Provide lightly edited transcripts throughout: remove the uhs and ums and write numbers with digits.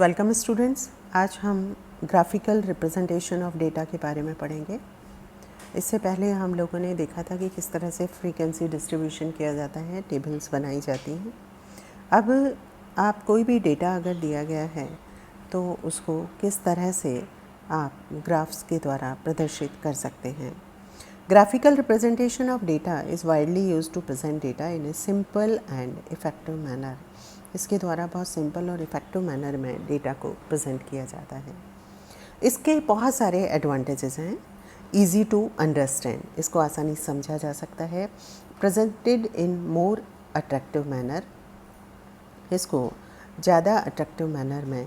Welcome students. आज हम graphical representation of data के बारे में पढ़ेंगे। इससे पहले हम लोगों ने देखा था कि किस तरह से फ्रीक्वेंसी डिस्ट्रीब्यूशन किया जाता है, टेबल्स बनाई जाती हैं। अब आप कोई भी डेटा अगर दिया गया है तो उसको किस तरह से आप ग्राफ्स के द्वारा प्रदर्शित कर सकते हैं। Graphical representation of data is widely used to present data in a simple and effective manner. इसके द्वारा बहुत सिंपल और इफ़ेक्टिव मैनर में डेटा को प्रेजेंट किया जाता है। इसके बहुत सारे एडवांटेजेस हैं। ईजी टू अंडरस्टैंड, इसको आसानी से समझा जा सकता है। Presented in more attractive manner, इसको ज़्यादा अट्रैक्टिव मैनर में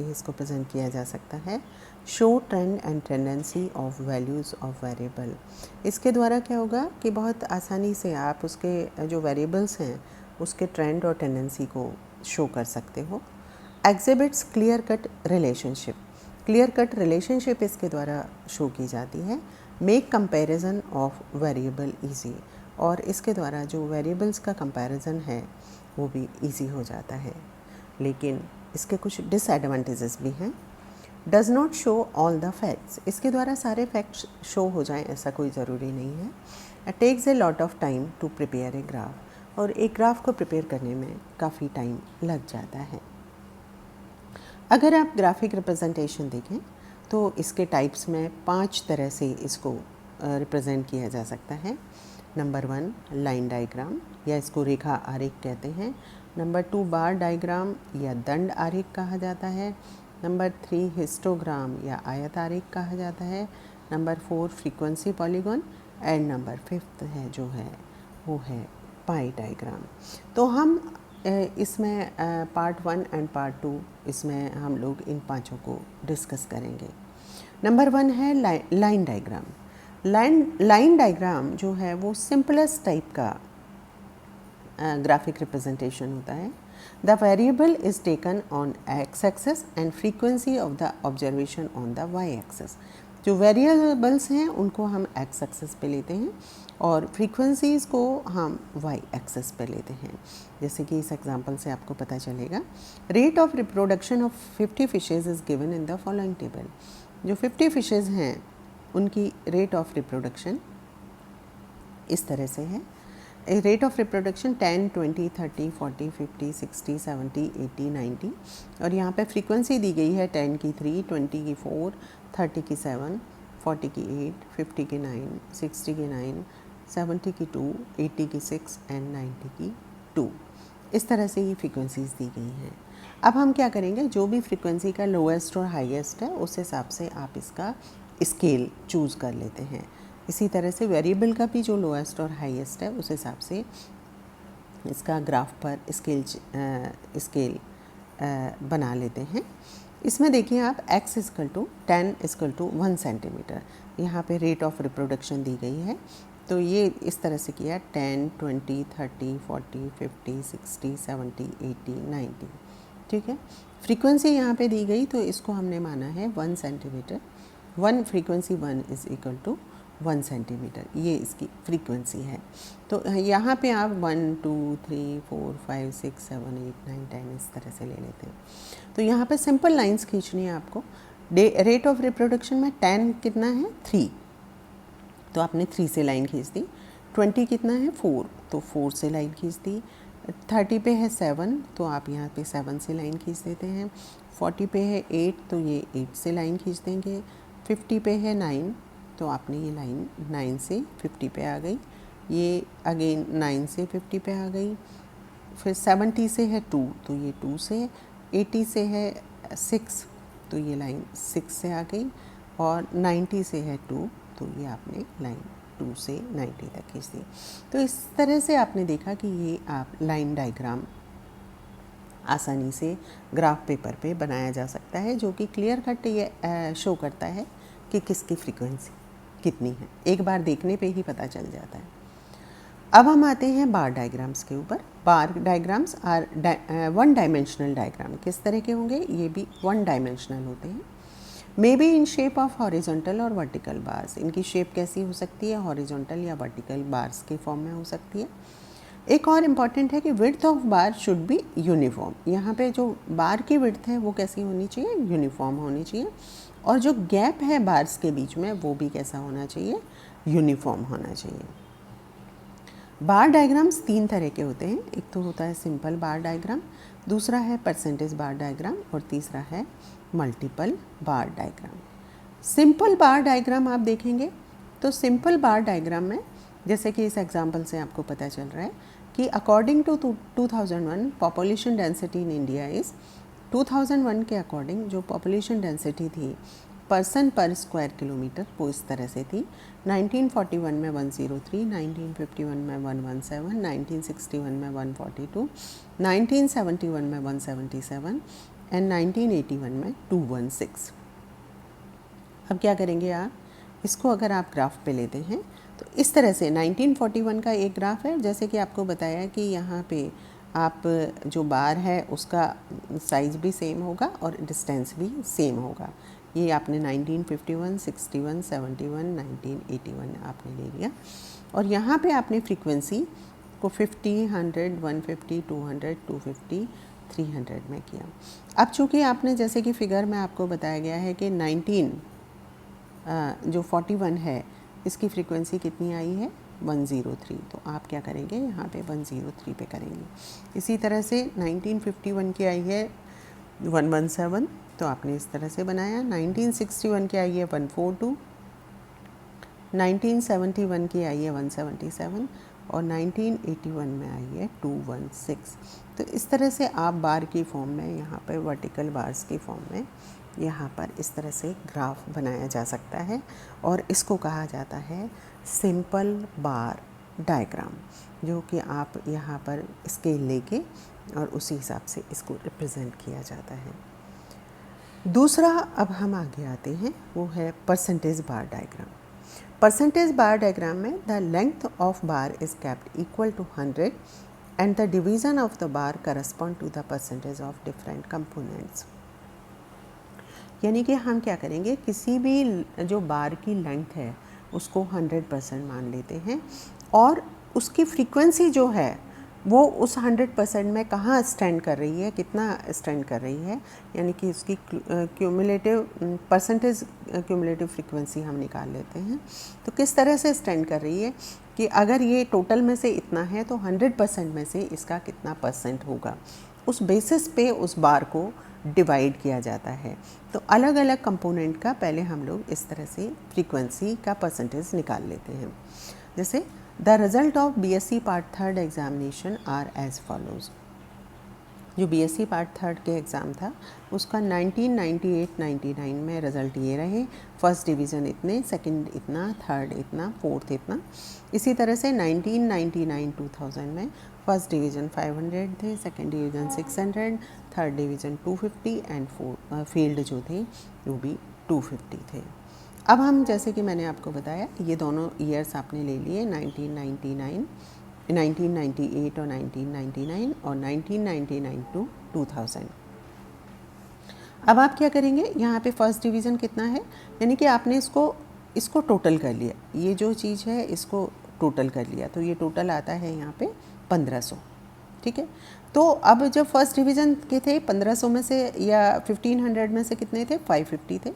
इसको प्रेजेंट किया जा सकता है। Show trend and tendency of values of variable, इसके द्वारा क्या होगा कि बहुत आसानी से आप उसके जो वेरिएबल्स हैं उसके ट्रेंड और टेंडेंसी को शो कर सकते हो। Exhibits clear cut relationship, clear cut relationship इसके द्वारा शो की जाती है। Make comparison of variable easy, और इसके द्वारा जो वेरिएबल्स का कंपैरिजन है वो भी इजी हो जाता है। लेकिन इसके कुछ डिसएडवांटेजेस भी हैं। Does not show all the facts, इसके द्वारा सारे फैक्ट्स शो हो जाएं ऐसा कोई ज़रूरी नहीं है। It takes a lot of time to prepare a graph, और एक ग्राफ को प्रिपेयर करने में काफ़ी टाइम लग जाता है। अगर आप ग्राफिक रिप्रेजेंटेशन देखें तो इसके टाइप्स में 5 तरह से इसको रिप्रेजेंट किया जा सकता है। नंबर 1 लाइन डायग्राम, या इसको रेखा आरेख कहते हैं। नंबर 2 बार डायग्राम या दंड आरेख कहा जाता है। नंबर 3 हिस्टोग्राम या आयत आरेख कहा जाता है। Number 4 frequency polygon, and number 5 है जो है वो है पाई डायग्राम। तो हम इसमें पार्ट 1 एंड पार्ट 2 इसमें हम लोग इन पांचों को डिस्कस करेंगे। नंबर 1 है लाइन डायग्राम। लाइन डायग्राम जो है वो सिंपलेस्ट टाइप का ग्राफिक रिप्रेजेंटेशन होता है। The variable is taken on X axis and frequency of the observation on the Y axis. जो वेरिएबल्स हैं उनको हम एक्स एक्सेस पे लेते हैं और फ्रीक्वेंसीज़ को हम वाई एक्सेस पे लेते हैं। जैसे कि इस एग्जांपल से आपको पता चलेगा। Rate of reproduction of 50 fishes is given in the following table. जो 50 फिशेज़ हैं उनकी रेट ऑफ रिप्रोडक्शन इस तरह से है। रेट ऑफ रिप्रोडक्शन 10, 20, 30, 40, 50, 60, 70, 80, 90, और यहाँ पे फ्रीक्वेंसी दी गई है 10 की 3, 20 की 4, 30 की 7, 40 की 8, 50 की 9, 60 की 9, 70 की 2, 80 की 6 एंड 90 की 2। इस तरह से ये फ्रीक्वेंसीज दी गई हैं। अब हम क्या करेंगे, जो भी फ्रीक्वेंसी का लोएस्ट और हाईएस्ट है उस हिसाब से आप इसका स्केल चूज़ कर लेते हैं। इसी तरह से वेरिएबल का भी जो लोएस्ट और हाईएस्ट है उस हिसाब से इसका ग्राफ पर स्केल बना लेते हैं। इसमें देखिए आप x equal to 10 equal to 1 centimetre, यहाँ पे रेट ऑफ रिप्रोडक्शन दी गई है। तो ये इस तरह से किया 10, 20, 30, 40, 50, 60, 70, 80, 90, ठीक है। फ्रीक्वेंसी यहाँ पे दी गई तो इसको हमने माना है 1 centimetre. 1 frequency 1 is equal to 1 centimetre, ये इसकी फ्रीक्वेंसी है। तो यहाँ पे आप 1, 2, 3, 4, 5, 6, 7, 8, 9, 10 इस तरह से ले लेते हैं। तो यहाँ पे सिंपल लाइंस खींचनी है आपको। रेट ऑफ रिप्रोडक्शन में 10 कितना है 3, तो आपने 3 से लाइन खींच दी। 20 कितना है 4, तो 4 से लाइन खींच दी। 30 पे है 7, तो आप यहाँ पे 7 से लाइन खींच देते हैं। 40 पे है 8, तो ये 8 से लाइन खींच देंगे। 50 पे है 9, तो आपने ये लाइन 9 से 50 पे आ गई। ये अगेन 9 से 50 पे आ गई। फिर 70 से है 2, तो ये 2 से। 80 से है 6, तो ये लाइन 6 से आ गई। और 90 से है 2, तो ये आपने लाइन 2 से 90 तक खींच दी। तो इस तरह से आपने देखा कि ये आप लाइन डायग्राम आसानी से ग्राफ पेपर पे बनाया जा सकता है, जो कि क्लियर कट ये शो करता है कि किसकी फ्रीक्वेंसी कितनी है। एक बार देखने पे ही पता चल जाता है। अब हम आते हैं बार डायग्राम्स के ऊपर। बार डायग्राम्स आर 1 डायमेंशनल डायग्राम। किस तरह के होंगे, ये भी 1 डायमेंशनल होते हैं। May be in shape of horizontal और वर्टिकल बार्स, इनकी शेप कैसी हो सकती है, हॉरिजॉन्टल या वर्टिकल बार्स के फॉर्म में हो सकती है। एक और इम्पॉर्टेंट है कि width of bar should be uniform. यहाँ पे जो बार की विड्थ है वो कैसी होनी चाहिए, यूनिफॉर्म होनी चाहिए, और जो गैप है बार्स के बीच में वो भी कैसा होना चाहिए, यूनिफॉर्म होना चाहिए। बार डायग्राम्स 3 तरह के होते हैं, एक तो होता है सिंपल बार डायग्राम, दूसरा है परसेंटेज बार डायग्राम, और तीसरा है मल्टीपल बार डायग्राम। सिंपल बार डायग्राम आप देखेंगे तो सिंपल बार डायग्राम में जैसे कि इस एग्जांपल से आपको पता चल रहा है कि according to 2001 population density in India is, 2001 के अकॉर्डिंग जो पॉपुलेशन डेंसिटी थी पर्सन पर स्क्वायर किलोमीटर वो इस तरह से थी। 1941 में 103, 1951 में 117, 1961 में 142, 1971 में 177 एंड 1981 में 216। अब क्या करेंगे आप, इसको अगर आप ग्राफ पे लेते हैं तो इस तरह से 1941 का एक ग्राफ है, जैसे कि आपको बताया कि यहाँ पे आप जो बार है उसका साइज़ भी सेम होगा और डिस्टेंस भी सेम होगा। ये आपने 1951, 61, 71, 1981 आपने ले लिया, और यहाँ पे आपने फ्रीक्वेंसी को 50, 100, 150, 200, 250, 300 में किया। अब चूँकि आपने जैसे कि फिगर में आपको बताया गया है कि 41 है इसकी फ्रीक्वेंसी कितनी आई है 103, तो आप क्या करेंगे यहाँ पे 103 पे करेंगे। इसी तरह से 1951 की आई है 117, तो आपने इस तरह से बनाया। 1961 की आई है 142, 1971 की आई है 177 और 1981 में आई है 216। तो इस तरह से आप बार की फॉर्म में यहाँ पर वर्टिकल बार्स की फॉर्म में यहाँ पर इस तरह से ग्राफ बनाया जा सकता है, और इसको कहा जाता है सिंपल बार डायग्राम, जो कि आप यहाँ पर स्केल लेके और उसी हिसाब से इसको रिप्रेजेंट किया जाता है। दूसरा अब हम आगे आते हैं, वो है percentage bar diagram. Percentage bar diagram में the length of bar is kept equal to 100 and the division of the bar correspond to the percentage of different components. यानी कि हम क्या करेंगे, किसी भी जो बार की लेंथ है उसको 100% मान लेते हैं, और उसकी फ्रीक्वेंसी जो है वो उस 100% में कहाँ स्टैंड कर रही है, कितना स्टैंड कर रही है, यानी कि उसकी क्यूमुलेटिव परसेंटेज क्यूमुलेटिव फ्रीक्वेंसी हम निकाल लेते हैं। तो किस तरह से स्टैंड कर रही है कि अगर ये टोटल में से इतना है तो 100% में से इसका कितना परसेंट होगा, उस बेसिस पे उस बार को डिवाइड किया जाता है। तो अलग अलग कंपोनेंट का पहले हम लोग इस तरह से फ्रीक्वेंसी का परसेंटेज निकाल लेते हैं। जैसे the result of BSc part 3 examination are as follows. जो बीएससी पार्ट 3 के एग्ज़ाम था उसका 1998-99 में रिज़ल्ट ये रहे, फर्स्ट डिवीज़न इतने, सेकंड इतना, थर्ड इतना, फोर्थ इतना। इसी तरह से 1999-2000 में फर्स्ट डिवीज़न 500 थे, second division 600, third division 250 and field जो थे वो भी 250 थे। अब हम जैसे कि मैंने आपको बताया ये दोनों ईयर्स आपने ले लिए, 1999, 1998 और 1999 और 1999 टू 2000। अब आप क्या करेंगे, यहाँ पे फर्स्ट डिवीज़न कितना है, यानी कि आपने इसको टोटल कर लिया, ये जो चीज़ है इसको टोटल कर लिया, तो ये टोटल आता है यहाँ पे 1500। ठीक है, तो अब जब फर्स्ट डिवीज़न के थे 1500 में से या 1500 में से कितने थे, 550 थे,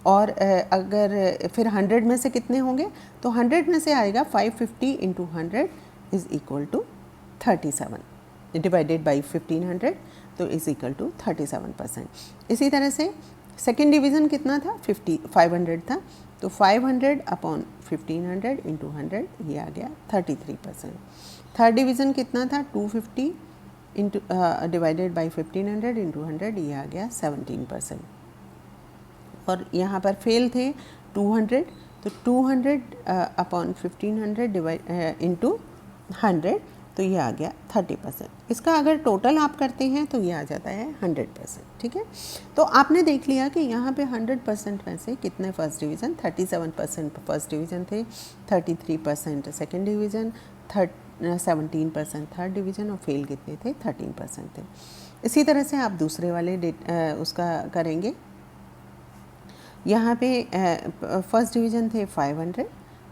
और अगर फिर 100 में से कितने होंगे, तो 100 में से आएगा 550 into 100 is equal to 37 divided by 1500, तो इज़ इक्वल टू 37%। इसी तरह से सेकेंड डिवीज़न कितना था, 500 था, तो 500 अपॉन 1500 इंटू 100 ये आ गया 33%। थर्ड डिवीज़न कितना था, 250 इंटू डिवाइडेड बाई 1500 इंटू 100 ये आ गया 17%। और यहाँ पर फेल थे 200, तो 200 अपॉन 1500 डिवाइड इंटू 100, तो ये आ गया 30%। इसका अगर टोटल आप करते हैं तो ये आ जाता है 100%। ठीक है, तो आपने देख लिया कि यहाँ पे 100% में से कितने फर्स्ट डिवीज़न, 37% फर्स्ट डिवीज़न थे, 33% सेकेंड डिवीज़न, 17% थर्ड डिवीज़न, और फेल कितने थे, 13% थे। इसी तरह से आप दूसरे वाले उसका करेंगे। यहाँ पे फर्स्ट डिवीज़न थे 500,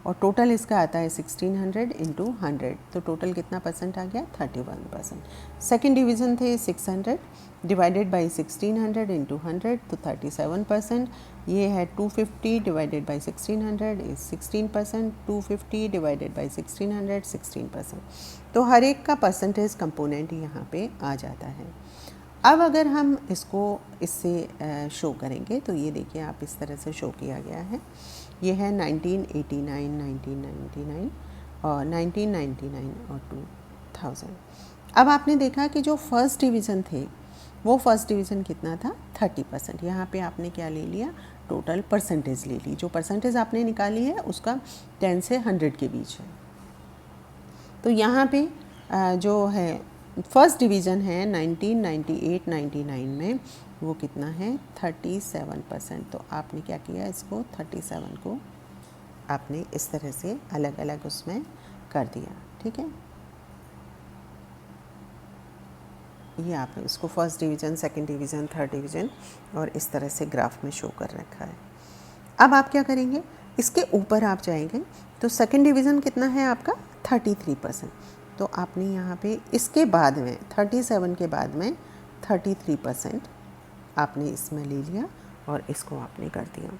और टोटल इसका आता है 1600 इंटू 100, तो टोटल कितना परसेंट आ गया 31%। सेकेंड डिवीज़न थे 600 डिवाइडेड बाई 1600 इंटू 100, तो 37%। ये है 250 divided by 1600 is 16%, 250 divided by 1600 16%। तो हर एक का परसेंटेज कंपोनेंट यहाँ पे आ जाता है। अब अगर हम इसको इससे शो करेंगे तो ये देखिए आप इस तरह से शो किया गया है। ये है 1989, 1999 और 1999 और 2000। अब आपने देखा कि जो फर्स्ट डिवीज़न थे वो फर्स्ट डिवीज़न कितना था 30%। यहाँ पे आपने क्या ले लिया, टोटल परसेंटेज ले ली। जो परसेंटेज आपने निकाली है उसका 10 से 100 के बीच है। तो यहाँ पे जो है फर्स्ट डिवीज़न है 1998-99 में वो कितना है 37%। तो आपने क्या किया, इसको 37 को आपने इस तरह से अलग अलग उसमें कर दिया। ठीक है, ये आपने इसको first division, second division, third division और इस तरह से ग्राफ में शो कर रखा है। अब आप क्या करेंगे, इसके ऊपर आप जाएंगे तो सेकंड डिवीज़न कितना है आपका 33%। तो आपने यहाँ पे इसके बाद में 37 के बाद में 33% आपने इसमें ले लिया और इसको आपने कर दिया।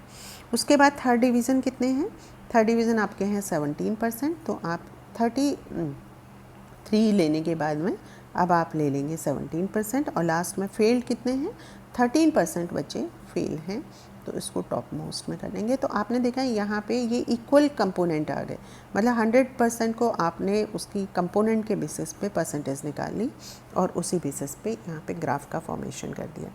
उसके बाद थर्ड डिवीज़न कितने हैं, थर्ड डिवीज़न आपके हैं 17%। तो आप 33 लेने के बाद में अब आप ले लेंगे 17% और लास्ट में फेल्ड कितने हैं 13% बच्चे फेल हैं, तो इसको टॉप मोस्ट में कर देंगे। तो आपने देखा यहाँ पे ये इक्वल कंपोनेंट आ गए, मतलब 100% को आपने उसकी कंपोनेंट के बेसिस पे परसेंटेज निकाल ली और उसी बेसिस पे यहाँ पे ग्राफ का फॉर्मेशन कर दिया।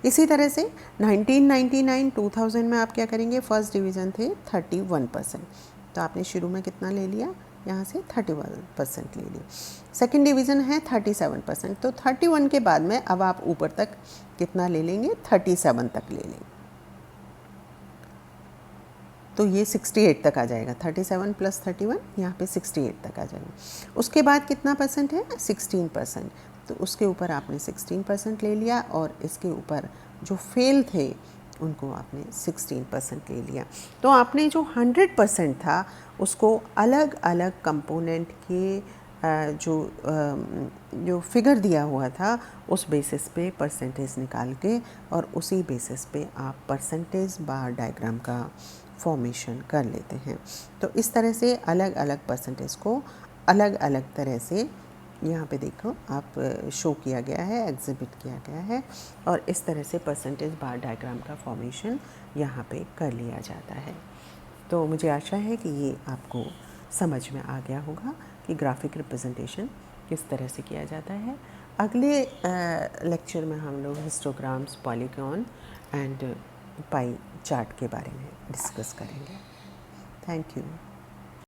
इसी तरह से 1999-2000 में आप क्या करेंगे, फर्स्ट डिवीज़न थे 31%। तो आपने शुरू में कितना ले लिया, यहाँ से 31% ले लिया। सेकेंड डिवीज़न है 37%। तो 31 के बाद में अब आप ऊपर तक कितना ले लेंगे, 37 तक ले लेंगे। तो ये 68 तक आ जाएगा, 37 प्लस 31 यहाँ पे 68 तक आ जाएगा। उसके बाद कितना परसेंट है 16%। तो उसके ऊपर आपने 16% ले लिया और इसके ऊपर जो फेल थे उनको आपने 16% ले लिया। तो आपने जो 100% था उसको अलग अलग कंपोनेंट के जो फिगर दिया हुआ था उस बेसिस पे परसेंटेज निकाल के और उसी बेसिस पे आप परसेंटेज बार डायग्राम का फॉर्मेशन कर लेते हैं। तो इस तरह से अलग अलग परसेंटेज को अलग अलग तरह से यहाँ पे देखो आप शो किया गया है, एग्जिबिट किया गया है और इस तरह से परसेंटेज बार डायग्राम का फॉर्मेशन यहाँ पे कर लिया जाता है। तो मुझे आशा है कि ये आपको समझ में आ गया होगा कि ग्राफिक रिप्रेजेंटेशन किस तरह से किया जाता है। अगले लेक्चर में हम लोग histograms, polygon and pie chart के बारे में डिस्कस करेंगे। Thank you.